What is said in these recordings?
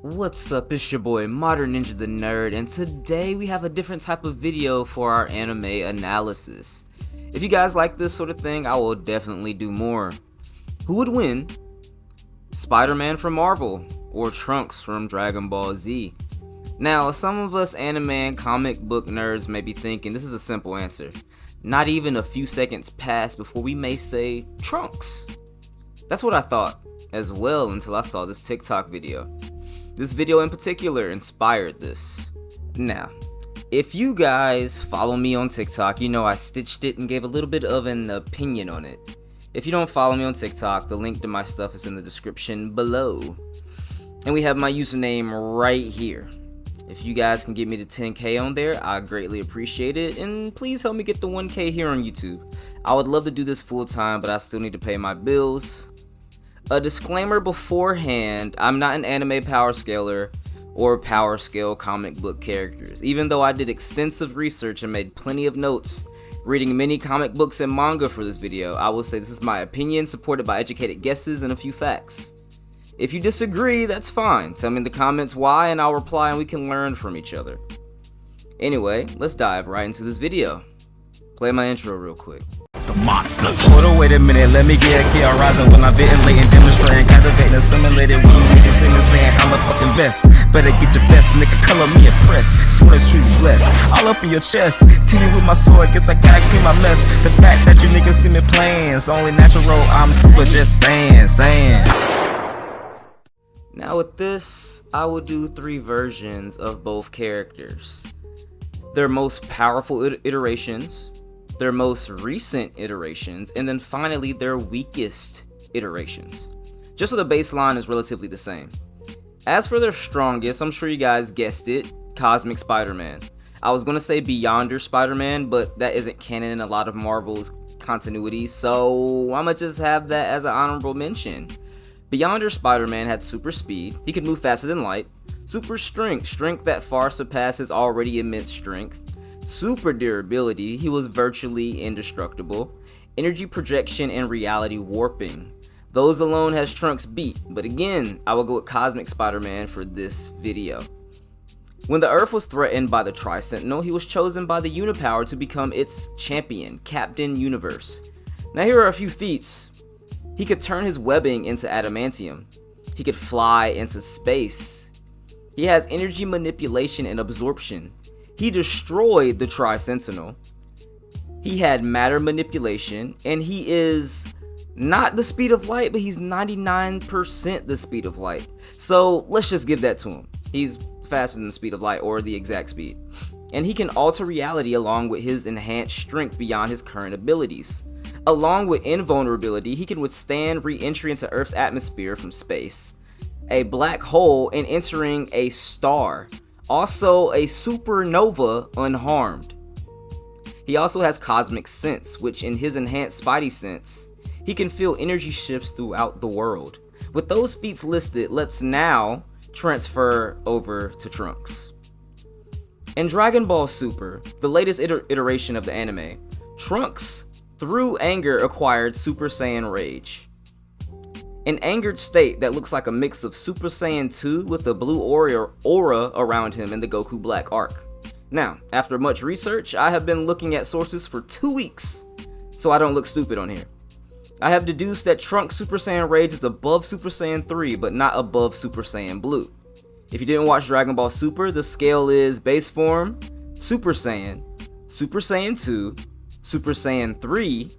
What's up, it's your boy Modern Ninja the Nerd, and today we have a different type of video for our anime analysis. If you guys like this sort of thing, I will definitely do more. Who would win? Spider-Man from Marvel, or Trunks from Dragon Ball Z? Now, some of us anime and comic book nerds may be thinking this is a simple answer. Not even a few seconds pass before we may say Trunks. That's what I thought as well until I saw this TikTok video. This video in particular inspired this. Now, if you guys follow me on TikTok, you know I stitched it and gave a little bit of an opinion on it. If you don't follow me on TikTok, the link to my stuff is in the description below. And we have my username right here. If you guys can get me to 10K on there, I greatly appreciate it. And please help me get to 1K here on YouTube. I would love to do this full time, but I still need to pay my bills. A disclaimer beforehand, I'm not an anime power scaler or power scale comic book characters. Even though I did extensive research and made plenty of notes reading many comic books and manga for this video, I will say this is my opinion supported by educated guesses and a few facts. If you disagree, that's fine. Tell me in the comments why and I'll reply and we can learn from each other. Anyway, let's dive right into this video. Play my intro real quick. Monsters. Hold on, wait a minute, let me get a key horizon when I'm ventilating, demonstrating, captivating, assimilating. When you niggas singing, saying I'm the fucking best. Better get your best, nigga, color me impressed. Swear the streets blessed, all up in your chest. Kill you with my sword, guess I gotta clean my mess. The fact that you niggas see me playing is only natural, I'm super just saying. Now with this, I will do 3 versions of both characters. Their most powerful iterations, their most recent iterations, and then finally their weakest iterations. Just so the baseline is relatively the same. As for their strongest, I'm sure you guys guessed it, Cosmic Spider-Man. I was gonna say Beyonder Spider-Man, but that isn't canon in a lot of Marvel's continuity, so I'ma just have that as an honorable mention. Beyonder Spider-Man had super speed, he could move faster than light, super strength that far surpasses already immense strength, super durability, he was virtually indestructible, energy projection and reality warping. Those alone has Trunks beat, but again, I will go with Cosmic Spider-Man for this video. When the Earth was threatened by the Tri-Sentinel, he was chosen by the Unipower to become its champion, Captain Universe. Now here are a few feats. He could turn his webbing into adamantium. He could fly into space. He has energy manipulation and absorption. He destroyed the Tri-Sentinel. He had matter manipulation, and he is not the speed of light, but he's 99% the speed of light. So let's just give that to him. He's faster than the speed of light, or the exact speed. And he can alter reality along with his enhanced strength beyond his current abilities. Along with invulnerability, he can withstand re-entry into Earth's atmosphere from space, a black hole, and entering a star. Also a supernova unharmed. He also has cosmic sense, which in his enhanced Spidey sense, he can feel energy shifts throughout the world. With those feats listed, let's now transfer over to Trunks. In Dragon Ball Super, the latest iteration of the anime, Trunks, through anger, acquired Super Saiyan Rage. An angered state that looks like a mix of Super Saiyan 2 with a blue aura around him in the Goku Black arc. Now, after much research, I have been looking at sources for 2 weeks, so I don't look stupid on here. I have deduced that Trunks Super Saiyan Rage is above Super Saiyan 3, but not above Super Saiyan Blue. If you didn't watch Dragon Ball Super, the scale is base form, Super Saiyan 2, Super Saiyan 3,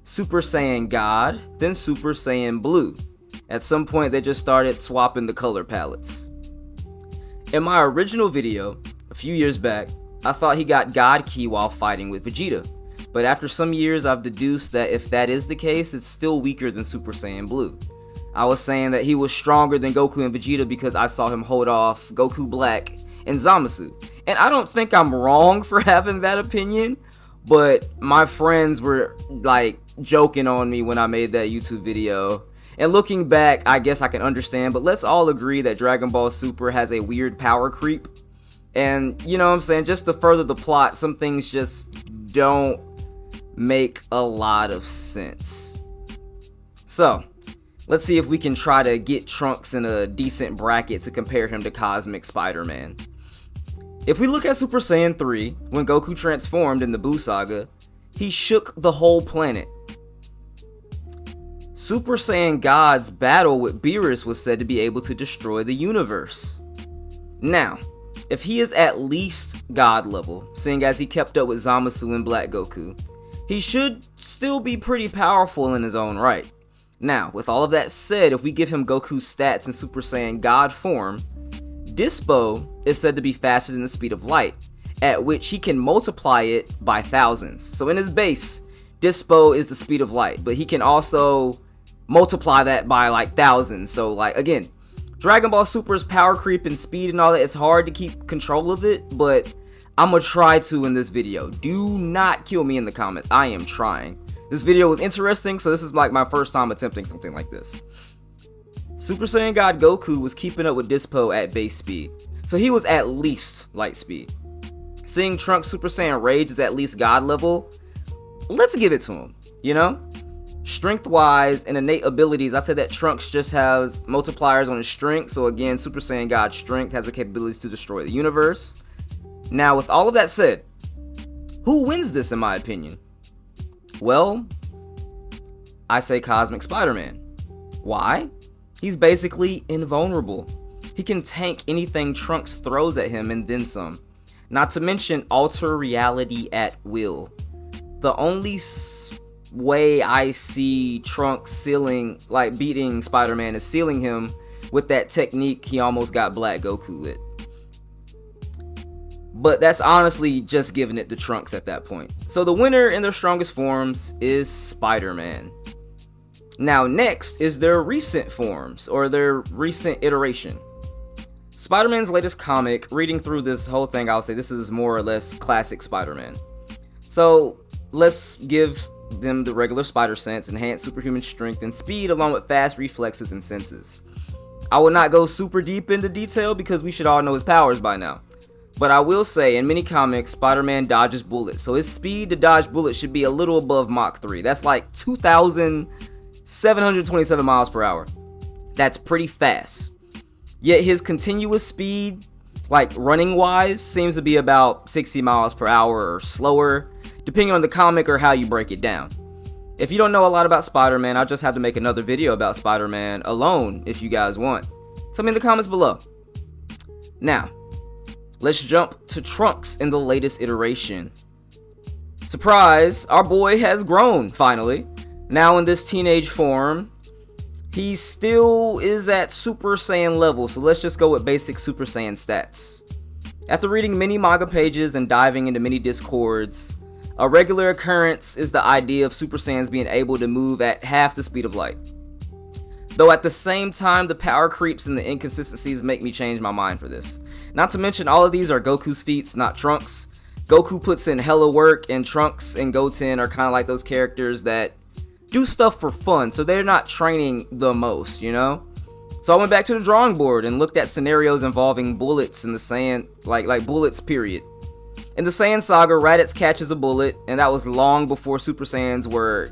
Super Saiyan God, then Super Saiyan Blue. At some point, they just started swapping the color palettes. In my original video, a few years back, I thought he got God Ki while fighting with Vegeta. But after some years, I've deduced that if that is the case, it's still weaker than Super Saiyan Blue. I was saying that he was stronger than Goku and Vegeta because I saw him hold off Goku Black and Zamasu. And I don't think I'm wrong for having that opinion, but my friends were like joking on me when I made that YouTube video. And looking back, I guess I can understand, but let's all agree that Dragon Ball Super has a weird power creep. And you know what I'm saying, just to further the plot, some things just don't make a lot of sense. So, let's see if we can try to get Trunks in a decent bracket to compare him to Cosmic Spider-Man. If we look at Super Saiyan 3, when Goku transformed in the Buu Saga, he shook the whole planet. Super Saiyan God's battle with Beerus was said to be able to destroy the universe. Now, if he is at least God level, seeing as he kept up with Zamasu and Black Goku, he should still be pretty powerful in his own right. Now, with all of that said, if we give him Goku's stats in Super Saiyan God form, Dispo is said to be faster than the speed of light, at which he can multiply it by thousands. So in his base, Dispo is the speed of light, but he can also multiply that by like thousands. So like, again, Dragon Ball Super's power creep and speed and all that, it's hard to keep control of it, but I'm gonna try to in this video. Do not kill me in the comments. I am trying. This video was interesting, so this is like my first time attempting something like this. Super Saiyan God Goku was keeping up with Dispo at base speed, so he was at least light speed. Seeing Trunks Super Saiyan Rage is at least God level, let's give it to him, you know? Strength-wise and innate abilities, I said that Trunks just has multipliers on his strength, so again, Super Saiyan God's strength has the capabilities to destroy the universe. Now, with all of that said, who wins this in my opinion? Well, I say Cosmic Spider-Man. Why? He's basically invulnerable. He can tank anything Trunks throws at him and then some. Not to mention alter reality at will. The only way I see Trunks beating Spider-Man is sealing him with that technique he almost got Black Goku with. But that's honestly just giving it to Trunks at that point. So the winner in their strongest forms is Spider-Man. Now next is their recent forms, or their recent iteration. Spider-Man's latest comic, reading through this whole thing, I'll say this is more or less classic Spider-Man. So let's give them the regular spider sense, enhanced superhuman strength and speed, along with fast reflexes and senses. I will not go super deep into detail because we should all know his powers by now. But I will say, in many comics, Spider-Man dodges bullets, so his speed to dodge bullets should be a little above Mach 3. That's like 2,727 miles per hour. That's pretty fast. Yet his continuous speed, like running-wise, seems to be about 60 miles per hour or slower, depending on the comic or how you break it down. If you don't know a lot about Spider-Man, I'll just have to make another video about Spider-Man alone if you guys want. Tell me in the comments below. Now, let's jump to Trunks in the latest iteration. Surprise, our boy has grown, finally. Now in this teenage form, he still is at Super Saiyan level, so let's just go with basic Super Saiyan stats. After reading many manga pages and diving into many discords, a regular occurrence is the idea of Super Saiyans being able to move at half the speed of light. Though at the same time, the power creeps and the inconsistencies make me change my mind for this. Not to mention, all of these are Goku's feats, not Trunks. Goku puts in hella work, and Trunks and Goten are kind of like those characters that do stuff for fun, so they're not training the most, you know? So I went back to the drawing board and looked at scenarios involving bullets in the Saiyan, like bullets, period. In the Saiyan Saga, Raditz catches a bullet, and that was long before Super Saiyans were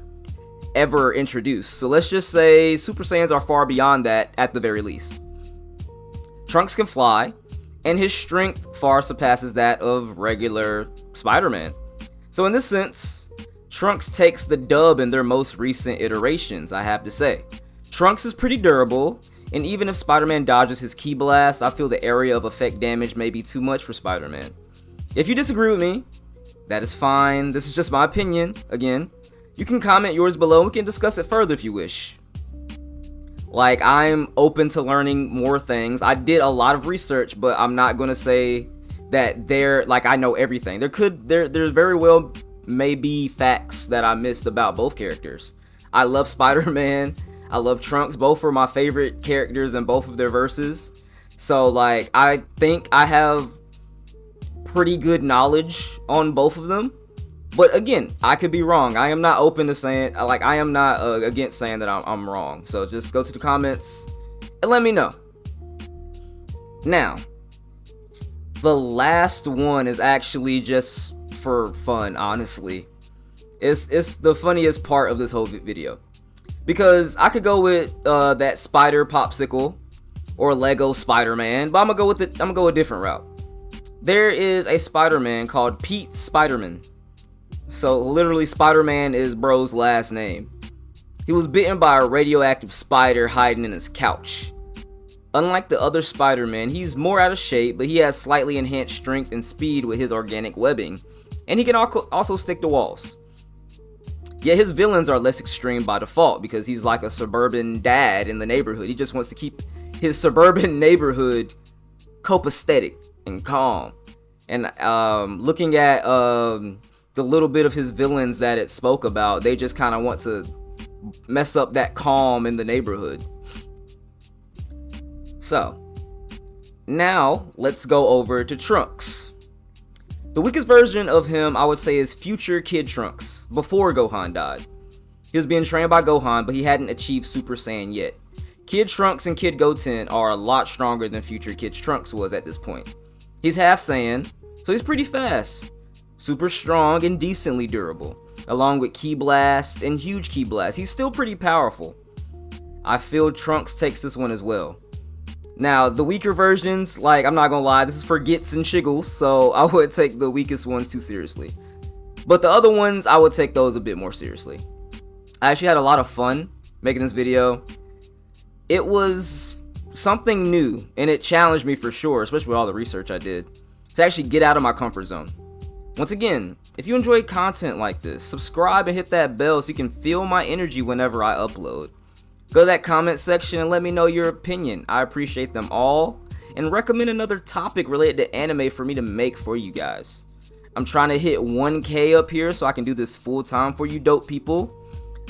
ever introduced. So let's just say Super Saiyans are far beyond that at the very least. Trunks can fly, and his strength far surpasses that of regular Spider-Man. So in this sense, Trunks takes the dub in their most recent iterations, I have to say. Trunks is pretty durable, and even if Spider-Man dodges his Ki Blast, I feel the area of effect damage may be too much for Spider-Man. If you disagree with me, that is fine. This is just my opinion. Again, you can comment yours below and we can discuss it further if you wish. Like, I'm open to learning more things. I did a lot of research, but I'm not going to say that I know everything. There very well may be facts that I missed about both characters. I love Spider-Man. I love Trunks. Both are my favorite characters in both of their verses. So, like, I think I have pretty good knowledge on both of them. But again, I could be wrong. I am not open to saying, like, I am not against saying that I'm wrong. So just go to the comments and let me know. Now, the last one is actually just for fun, honestly. It's the funniest part of this whole video. Because I could go with that Spider Popsicle or Lego Spider-Man, but I'm gonna go a different route. There is a Spider-Man called Pete Spiderman. So literally Spider-Man is bro's last name. He was bitten by a radioactive spider hiding in his couch. Unlike the other Spider-Man, he's more out of shape, but he has slightly enhanced strength and speed with his organic webbing, and he can also stick to walls. Yet his villains are less extreme by default because he's like a suburban dad in the neighborhood. He just wants to keep his suburban neighborhood copacetic and calm. And looking at the little bit of his villains that it spoke about, they just kind of want to mess up that calm in the neighborhood. So, now let's go over to Trunks. The weakest version of him, I would say, is future Kid Trunks, before Gohan died. He was being trained by Gohan, but he hadn't achieved Super Saiyan yet. Kid Trunks and Kid Goten are a lot stronger than future Kid Trunks was at this point. He's half Saiyan, so he's pretty fast, super strong, and decently durable. Along with Ki Blast and huge Ki Blast, he's still pretty powerful. I feel Trunks takes this one as well. Now, the weaker versions, like, I'm not gonna lie, this is for Gits and Shiggles, so I would take the weakest ones too seriously. But the other ones, I would take those a bit more seriously. I actually had a lot of fun making this video. It was something new, and it challenged me for sure, especially with all the research I did, to actually get out of my comfort zone. Once again, if you enjoy content like this, subscribe and hit that bell so you can feel my energy whenever I upload. Go to that comment section and let me know your opinion. I appreciate them all. And recommend another topic related to anime for me to make for you guys. I'm trying to hit 1K up here so I can do this full time for you dope people.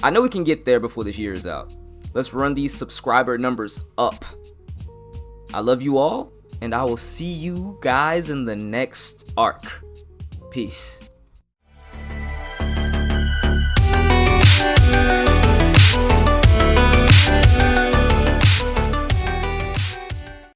I know we can get there before this year is out. Let's run these subscriber numbers up. I love you all, and I will see you guys in the next arc. Peace.